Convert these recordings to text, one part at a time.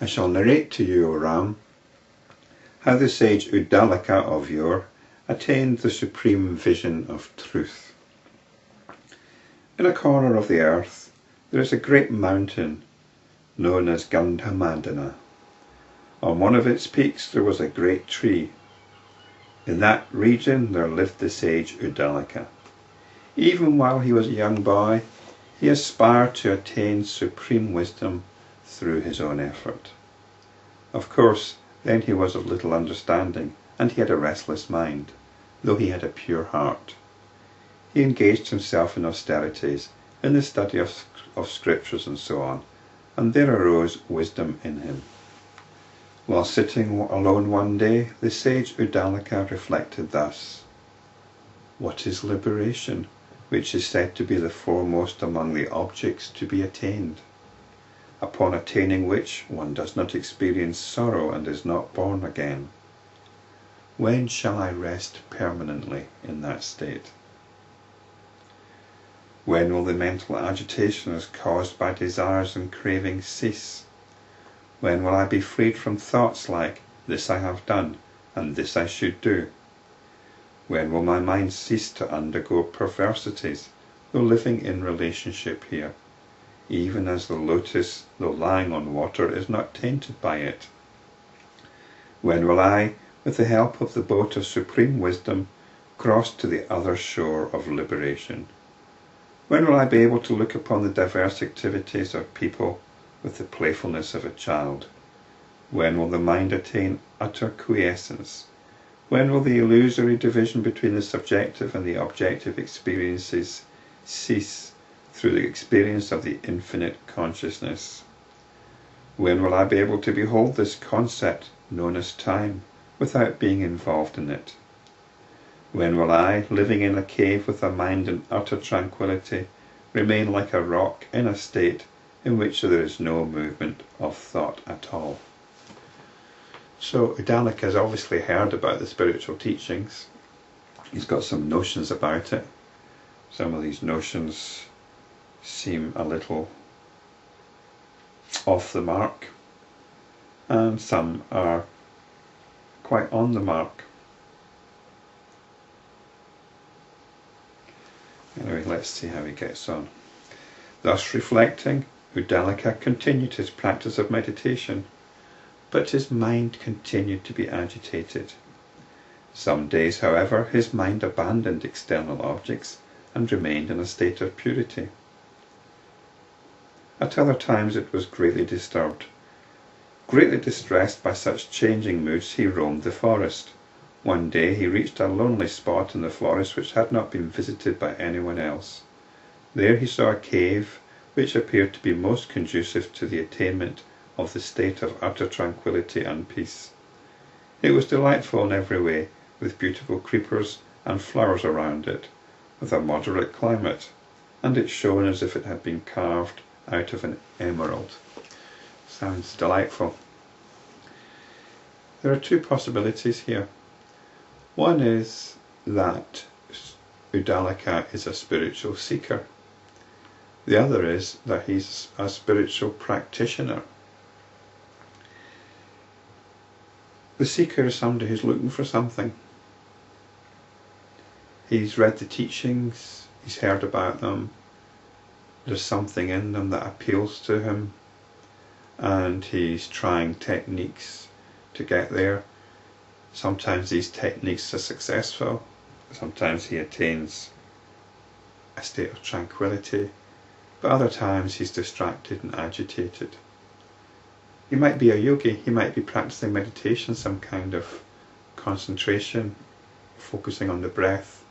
I shall narrate to you, O Ram, how the sage Uddalaka of yore attained the supreme vision of truth. In a corner of the earth there is a great mountain known as Gandhamadana. On one of its peaks there was a great tree. In that region there lived the sage Uddalaka. Even while he was a young boy, he aspired to attain supreme wisdom through his own effort. Of course, then he was of little understanding, and he had a restless mind, though he had a pure heart. He engaged himself in austerities, in the study of scriptures and so on, and there arose wisdom in him. While sitting alone one day, the sage Uddalaka reflected thus: "What is liberation, which is said to be the foremost among the objects to be attained, upon attaining which one does not experience sorrow and is not born again? When shall I rest permanently in that state? When will the mental agitations caused by desires and cravings cease? When will I be freed from thoughts like, 'This I have done, and this I should do'? When will my mind cease to undergo perversities, though living in relationship here, even as the lotus, though lying on water, is not tainted by it? When will I, with the help of the boat of supreme wisdom, cross to the other shore of liberation? When will I be able to look upon the diverse activities of people with the playfulness of a child? When will the mind attain utter quiescence? When will the illusory division between the subjective and the objective experiences cease through the experience of the infinite consciousness? When will I be able to behold this concept known as time without being involved in it? When will I, living in a cave with a mind in utter tranquility, remain like a rock in a state in which there is no movement of thought at all?" So Uddalaka has obviously heard about the spiritual teachings. He's got some notions about it. Some of these notions seem a little off the mark, and some are quite on the mark. Anyway, let's see how he gets on. Thus reflecting, Uddalaka continued his practice of meditation, but his mind continued to be agitated. Some days, however, his mind abandoned external objects and remained in a state of purity. At other times it was greatly disturbed. Greatly distressed by such changing moods, he roamed the forest. One day he reached a lonely spot in the forest which had not been visited by anyone else. There he saw a cave which appeared to be most conducive to the attainment of the state of utter tranquility and peace. It was delightful in every way, with beautiful creepers and flowers around it, with a moderate climate, and it shone as if it had been carved out of an emerald. Sounds delightful. There are two possibilities here. One is that Uddalaka is a spiritual seeker. The other is that he's a spiritual practitioner. The seeker is somebody who's looking for something. He's read the teachings, he's heard about them, there's something in them that appeals to him, and he's trying techniques to get there. Sometimes these techniques are successful, sometimes he attains a state of tranquility, but other times he's distracted and agitated. He might be a yogi, he might be practicing meditation, some kind of concentration, focusing on the breath,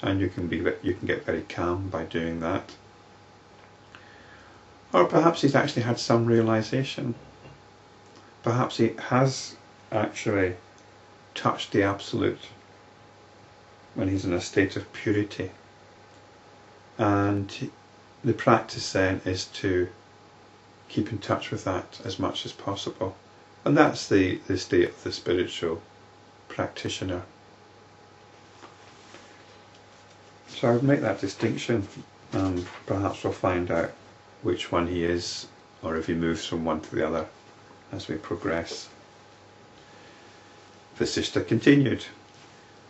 and you can get very calm by doing that. Or perhaps he's actually had some realization. Perhaps he has actually touched the absolute when he's in a state of purity, and the practice then is to keep in touch with that as much as possible, and that's the state of the spiritual practitioner. So I would make that distinction, and perhaps we'll find out which one he is, or if he moves from one to the other as we progress. Vasishta continued.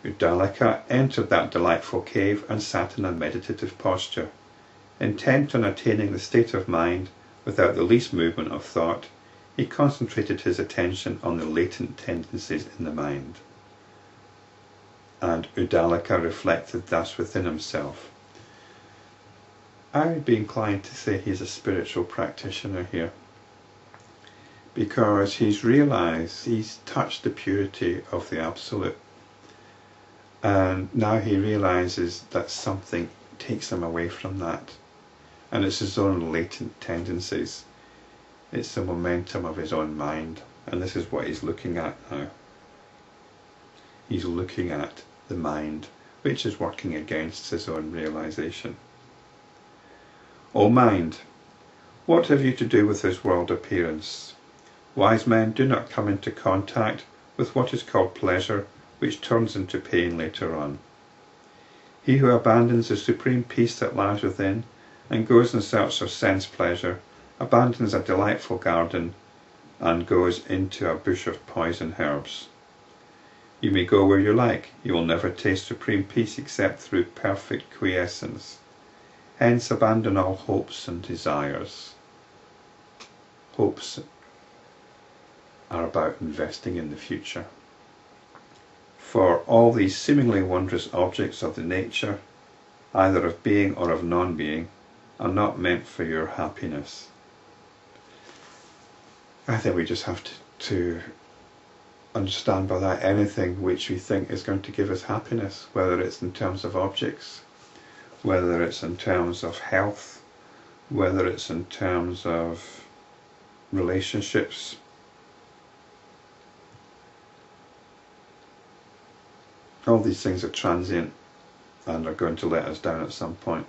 Uddalaka entered that delightful cave and sat in a meditative posture. Intent on attaining the state of mind without the least movement of thought, he concentrated his attention on the latent tendencies in the mind. And Uddalaka reflected thus within himself. I would be inclined to say he's a spiritual practitioner here, because he's realized, he's touched the purity of the Absolute, and now he realizes that something takes him away from that, and it's his own latent tendencies. It's the momentum of his own mind, and this is what he's looking at now. He's looking at the mind, which is working against his own realization. O mind, what have you to do with this world appearance? Wise men do not come into contact with what is called pleasure, which turns into pain later on. He who abandons the supreme peace that lies within and goes in search of sense pleasure abandons a delightful garden and goes into a bush of poison herbs. You may go where you like, you will never taste supreme peace except through perfect quiescence. Hence abandon all hopes and desires. Hopes are about investing in the future. For all these seemingly wondrous objects of the nature, either of being or of non-being, are not meant for your happiness. I think we just have to understand by that anything which we think is going to give us happiness, whether it's in terms of objects, whether it's in terms of health, whether it's in terms of relationships. All these things are transient and are going to let us down at some point.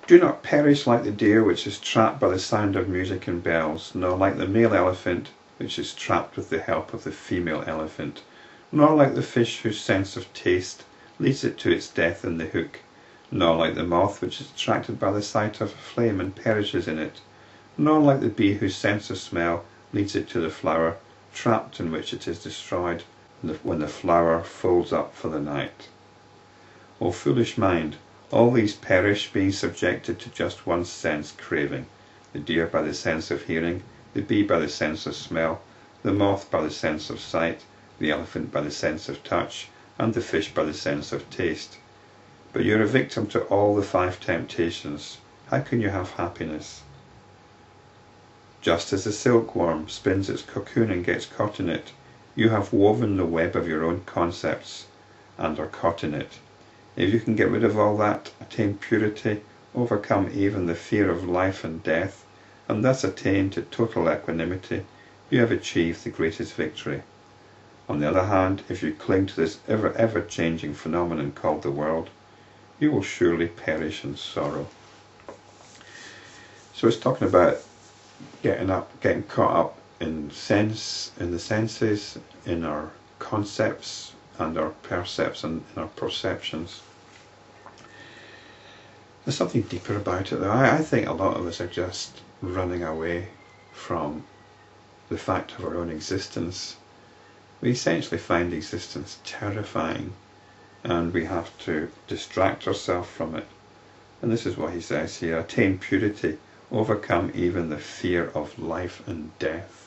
Do not perish like the deer which is trapped by the sound of music and bells, nor like the male elephant which is trapped with the help of the female elephant, nor like the fish whose sense of taste leads it to its death in the hook, nor like the moth which is attracted by the sight of a flame and perishes in it, nor like the bee whose sense of smell leads it to the flower, trapped in which it is destroyed when the flower folds up for the night. O foolish mind, all these perish, being subjected to just one sense craving, the deer by the sense of hearing, the bee by the sense of smell, the moth by the sense of sight, the elephant by the sense of touch, and the fish by the sense of taste. But you're a victim to all the 5 temptations. How can you have happiness? Just as the silkworm spins its cocoon and gets caught in it, you have woven the web of your own concepts and are caught in it. If you can get rid of all that, attain purity, overcome even the fear of life and death, and thus attain to total equanimity, you have achieved the greatest victory. On the other hand, if you cling to this ever-changing phenomenon called the world, you will surely perish in sorrow. So it's talking about getting caught up in the senses, in our concepts and our percepts and in our perceptions. There's something deeper about it though. I think a lot of us are just running away from the fact of our own existence. We essentially find existence terrifying, and we have to distract ourselves from it. And this is what he says here: attain purity, overcome even the fear of life and death.